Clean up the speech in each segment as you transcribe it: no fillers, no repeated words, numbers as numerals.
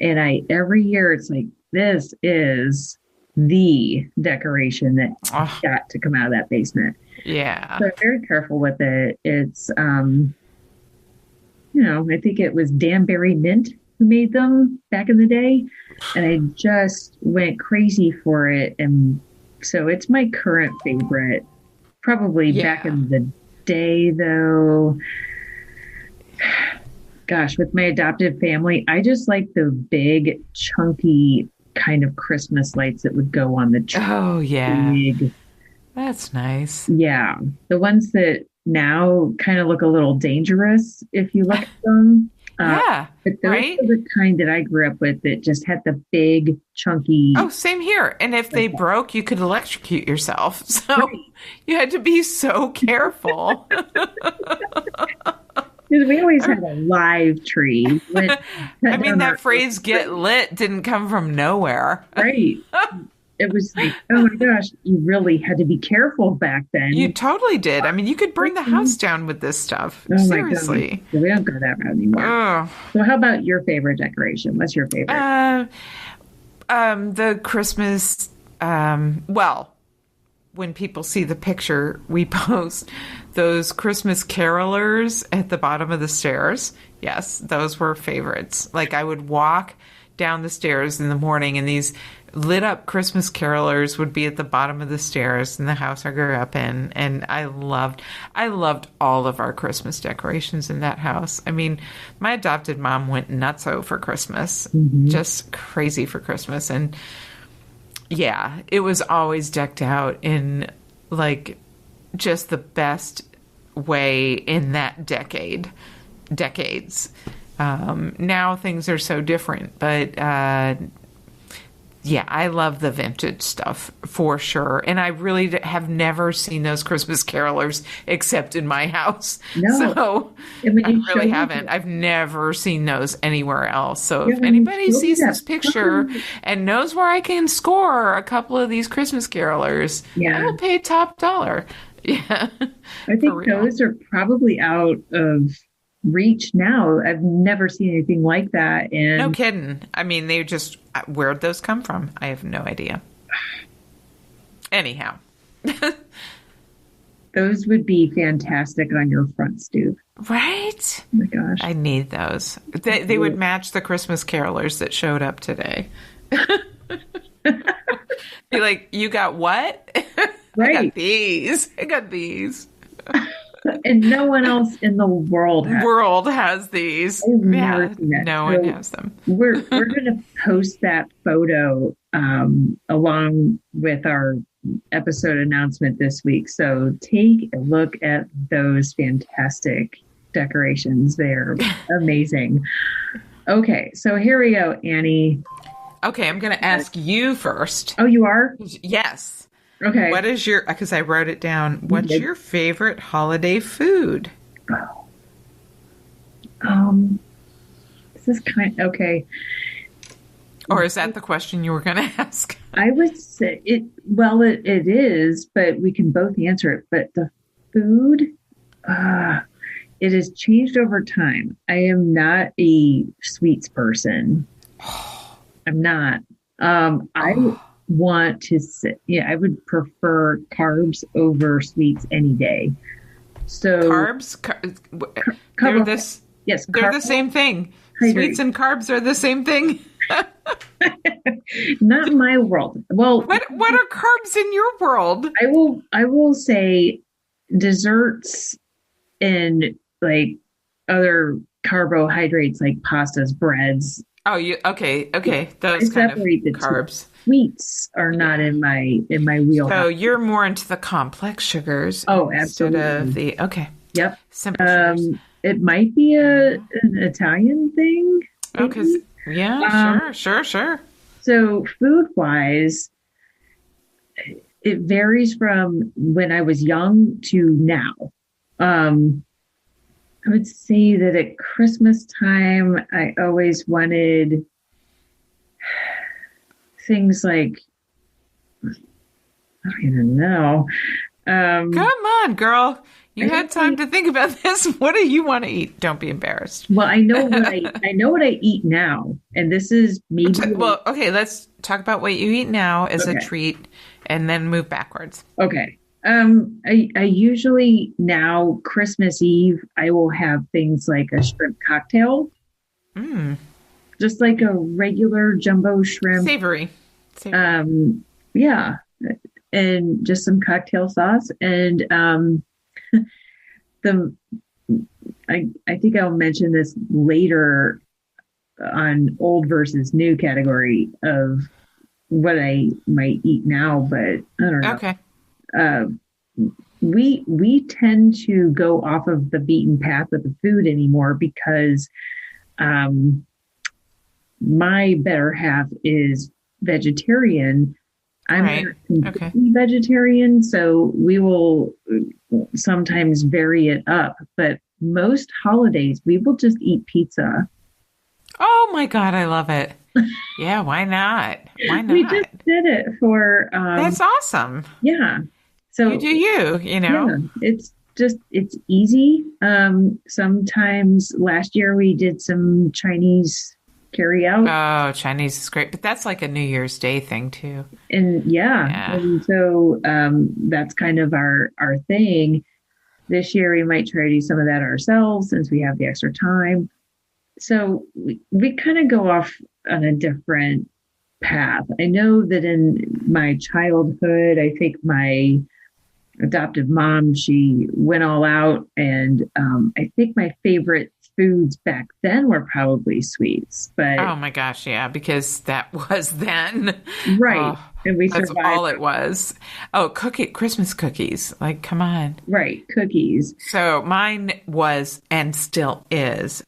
And every year it's like, this is the decoration that Oh, got to come out of that basement. yeah. So I'm very careful with it. It's, I think it was Danbury Mint who made them back in the day. And I just went crazy for it. And so it's my current favorite. Probably back Yeah. in the day, though, gosh, with my adopted family, I just like the big, chunky kind of Christmas lights that would go on the tree. Oh, yeah. Big, That's nice. yeah. The ones that now kind of look a little dangerous if you look at them. Uh, Yeah. but those Right? are the kind that I grew up with that just had the big, chunky. Oh, same here. And if they broke, you could electrocute yourself. So Right. you had to be so careful. Because we always had a live tree. Went I cut mean, down that our phrase get tree. lit didn't come from nowhere. Right. It was like, oh my gosh, you really had to be careful back You then. totally did. I mean, you could burn the house Oh down with this stuff. my gosh. Seriously. We don't go that route anymore. Ugh. So how about your favorite decoration? What's your favorite? Uh, the Christmas, well, when people see the picture we post, those Christmas carolers at the bottom of the stairs, yes, those were favorites. Like I would walk down the stairs in the morning and these lit up Christmas carolers would be at the bottom of the stairs in the house I grew up in. And I loved all of our Christmas decorations in that house. I mean, my adopted mom went nutso for Christmas, Hmm. just crazy for Christmas. And yeah, it was always decked out in like just the best way in that decades. Now things are so different, but yeah, I love the vintage stuff for sure. And I really have never seen those Christmas carolers except in my house. No. So And when I you really showed me haven't. I've never seen those anywhere else. So yeah, if when you anybody showed me sees that this picture photo, and knows where I can score a couple of these Christmas carolers, I yeah, will pay top dollar. Yeah, I for think real. those are probably out of reach now. I've never seen anything like that. No And kidding. I mean, they just, where'd those come from? I have no idea. Anyhow. those would be fantastic on your front stoop. Right? Oh my gosh. I need those. They would match the Christmas carolers that showed up today. Be like, you got what? I got Right. these. I got these. And no one else in the world has. World has these. I've never Yeah, seen that. no one So has them. we're gonna post that photo along with our episode announcement this week. So take a look at those fantastic decorations. They're amazing. Okay, so here we go, Annie. Okay, I'm going to ask you first. Oh, you are? Yes. Okay. What is your, because I wrote it down, what's Okay. your favorite holiday food? Um, this is okay. Or is that the question you were going to ask? I would say it is, but we can both answer it. But the food, uh, it has changed over time. I am not a sweets person. I'm not. I Oh, want to sit, yeah, I would prefer carbs over sweets any day. So, carbs? They're carbohydrates, this. yes, They're the same thing. Sweets and carbs are the same thing. not my world. Well, What are carbs in your world? I will say desserts and like other carbohydrates like pastas, breads. Oh, you okay? I Those kind of separate the two. carbs. Sweets are not Yeah. in my So wheelhouse. you're more into the complex sugars Oh, instead of absolutely. the okay Yep. simple sugars. It might be Yeah. an Italian thing, Oh, because maybe. yeah, Um, sure. so food wise, it varies from when I was young to now. Um, I would say that at Christmas time, I always wanted things like, I don't even know. Come on, girl. You had time to think about this. What do you want to eat? Don't be embarrassed. Well, I know what I eat now, and this is maybe Well, okay, let's talk about what you eat now as a okay. treat and then move backwards. Okay. I usually now Christmas Eve I will have things like a shrimp cocktail, Mm, just like a regular jumbo shrimp. savory. Savory. Yeah, and just some cocktail sauce and the I think I'll mention this later on old versus new category of what I might eat now, but I don't know. Okay. Uh, we tend to go off of the beaten path with the food anymore because um, my better half is vegetarian. I'm Right. not Okay. completely vegetarian, so we will sometimes vary it up. But most holidays, we will just eat pizza. Oh my God, I love it. Yeah, why not? Why We just not? did it for That's awesome. yeah. You So do you, you know? yeah, it's easy. Sometimes last year we did some Chinese carry out Oh, Chinese is great, but that's like a New Year's Day thing too. and yeah, Yeah. and so that's kind of our thing. This year we might try to do some of that ourselves since we have the extra time. So we kind of go off on a different path. I know that in my childhood, I think my adoptive mom, she went all out. And I think my favorite foods back then were probably sweets. But Oh my gosh, yeah, because that was then. right. Oh, And we that's survived. all it was. Oh, Christmas cookies. Like, come on. Right. Cookies. So mine was and still is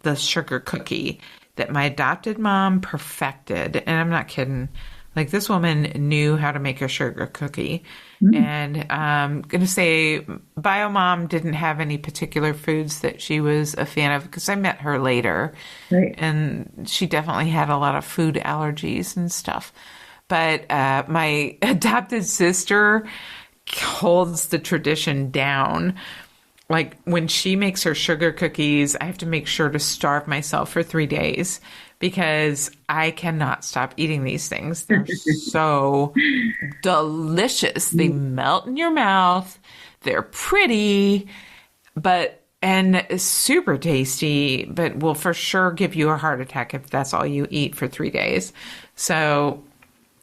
the sugar cookie that my adopted mom perfected. And I'm not kidding. Like this woman knew how to make a sugar cookie. And I'm going to say BioMom didn't have any particular foods that she was a fan of because I met her later. Right. And she definitely had a lot of food allergies and stuff. But my adopted sister holds the tradition down. Like when she makes her sugar cookies, I have to make sure to starve myself for 3 days because I cannot stop eating these things. They're so delicious. They melt in your mouth. They're pretty, and super tasty, but will for sure give you a heart attack if that's all you eat for 3 days. So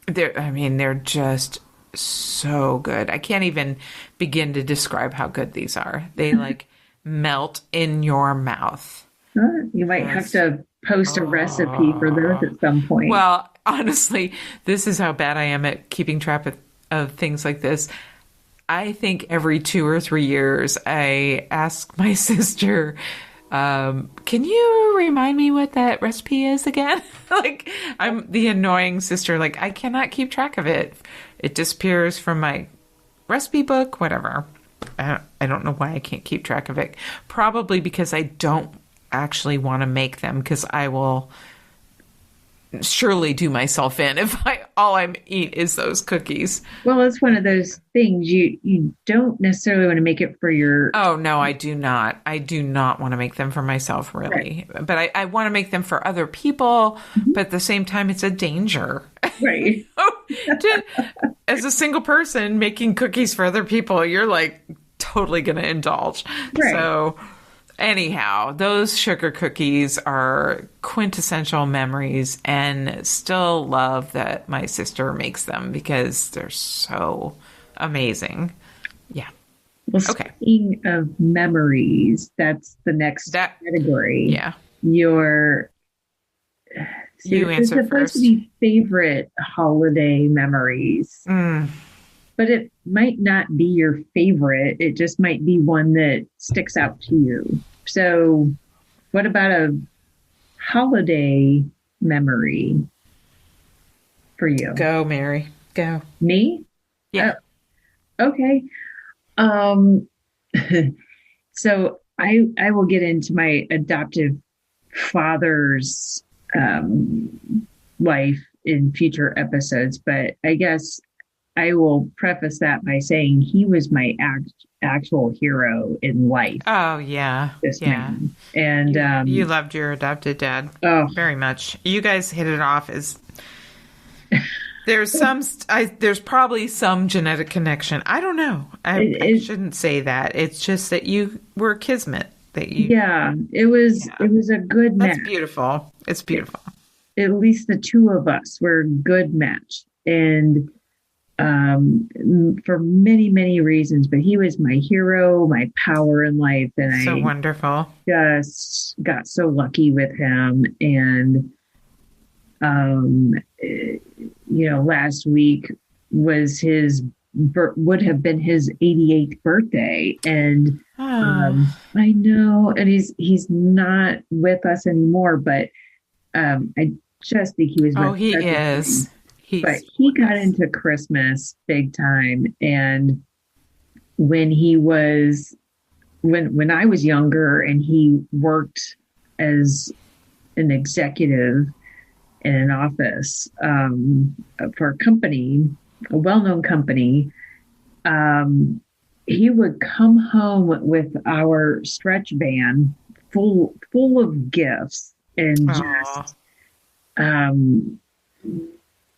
they're just so good. I can't even begin to describe how good these are. They like melt in your mouth. You might have to post a recipe for those at some point. Well, honestly, this is how bad I am at keeping track of things like this. I think every 2 or 3 years, I ask my sister, can you remind me what that recipe is again? Like, I'm the annoying sister. Like, I cannot keep track of it. It disappears from my recipe book, whatever. I don't know why I can't keep track of it. Probably because I don't actually want to make them because I will surely do myself in if all I eat is those cookies. Well, it's one of those things you don't necessarily want to make it for your Oh no, I do not. I do not want to make them for myself, really. Right. But I want to make them for other people. But at the same time, it's a danger. Right. As a single person making cookies for other people, you're like totally going to indulge. Right. So anyhow, those sugar cookies are quintessential memories and still love that my sister makes them because they're so amazing. Yeah. Well, speaking of memories, that's the next category. Yeah. You answer supposed first. To be favorite holiday memories. But it might not be your favorite. It just might be one that sticks out to you. So what about a holiday memory for you? Go, Mary. Go. Me? Yeah. Okay. So I will get into my adoptive father's life in future episodes, but I guess I will preface that by saying he was my actual hero in life. Oh, yeah. This Yeah. man, and You loved your adopted dad oh, very much. You guys hit it off as there's probably some genetic connection. I don't know. I shouldn't say that. It's just that you were kismet. Yeah, it was a good match. That's beautiful. It's beautiful. At least the two of us were a good match, and for many, many reasons. But he was my hero, my power in life, and So I wonderful. just got so lucky with him. And last week was would have been his 88th birthday, and I know, and he's not with us anymore, but I just think he was. Oh, he is. But he got into Christmas big time, and when I was younger, and he worked as an executive in an office for a company, a well-known company, he would come home with our stretch van full of gifts and just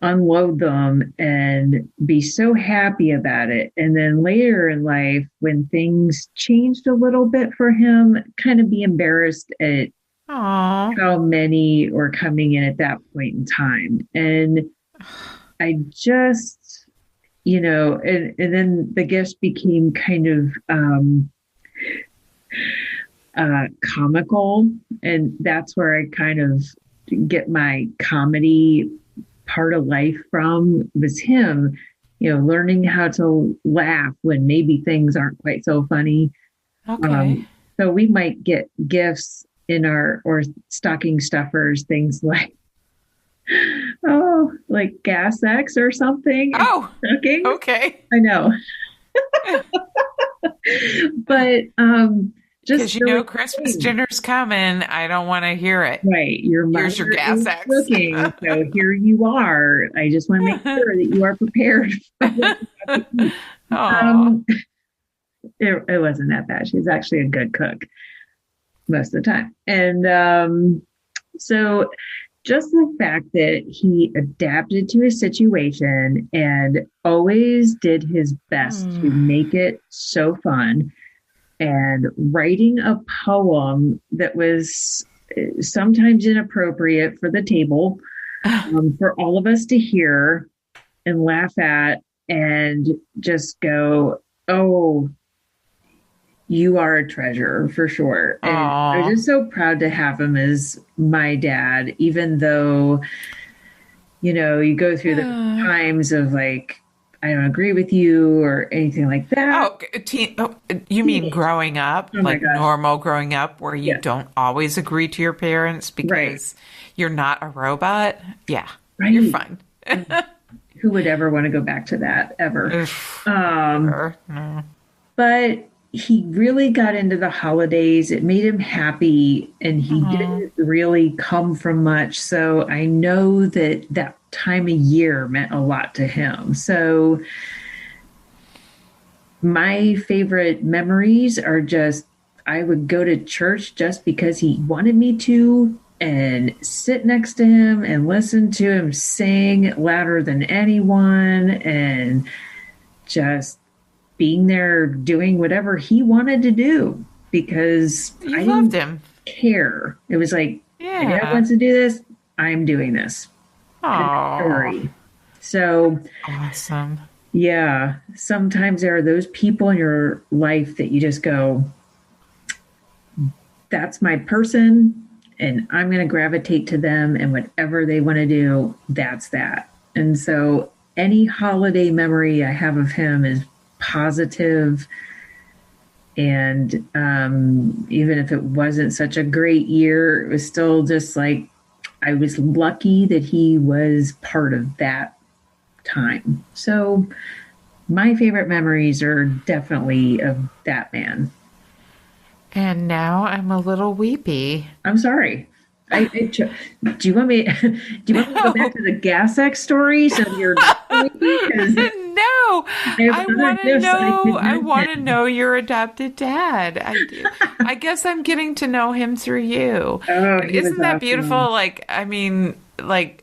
unload them and be so happy about it. And then later in life, when things changed a little bit for him, kind of be embarrassed at how many were coming in at that point in time. And I just, and then the gifts became kind of comical. And that's where I kind of get my comedy part of life from, was him, learning how to laugh when maybe things aren't quite so funny. Okay. So we might get gifts or stocking stuffers, things like, like Gas X or something. Oh, okay. I know. But just Christmas dinner's coming. I don't want to hear it. Right. Here's your Gas X. Cooking, so here you are. I just want to make sure that you are prepared. It wasn't that bad. She's actually a good cook most of the time. And so just the fact that he adapted to his situation and always did his best to make it so fun, and writing a poem that was sometimes inappropriate for the table, for all of us to hear and laugh at and just go, oh, you are a treasure for sure. And I'm just so proud to have him as my dad, even though, you go through the times of like, I don't agree with you or anything like that. You mean growing up, like gosh. Normal growing up, where you don't always agree to your parents because you're not a robot? Yeah, you're fine. Who would ever want to go back to that ever? No. But he really got into the holidays. It made him happy, and he didn't really come from much. So I know that time of year meant a lot to him. So my favorite memories are just, I would go to church just because he wanted me to, and sit next to him and listen to him sing louder than anyone, and just being there doing whatever he wanted to do, because I loved didn't him. care. It was like, my dad wants to do this, I'm doing this. Story. So awesome. Yeah. Sometimes there are those people in your life that you just go, that's my person, and I'm going to gravitate to them, and whatever they want to do, that's that. And so any holiday memory I have of him is positive. And even if it wasn't such a great year, it was still just like, I was lucky that he was part of that time. So my favorite memories are definitely of that man. And now I'm a little weepy. I'm sorry. Do you want me to go back to the Gas X story? So you're No, know. have other Want to gifts I know. could I give want to him. know your adopted dad. I do. I guess I'm getting to know him through you. Oh, And he was isn't that beautiful? awesome. Like, I mean, like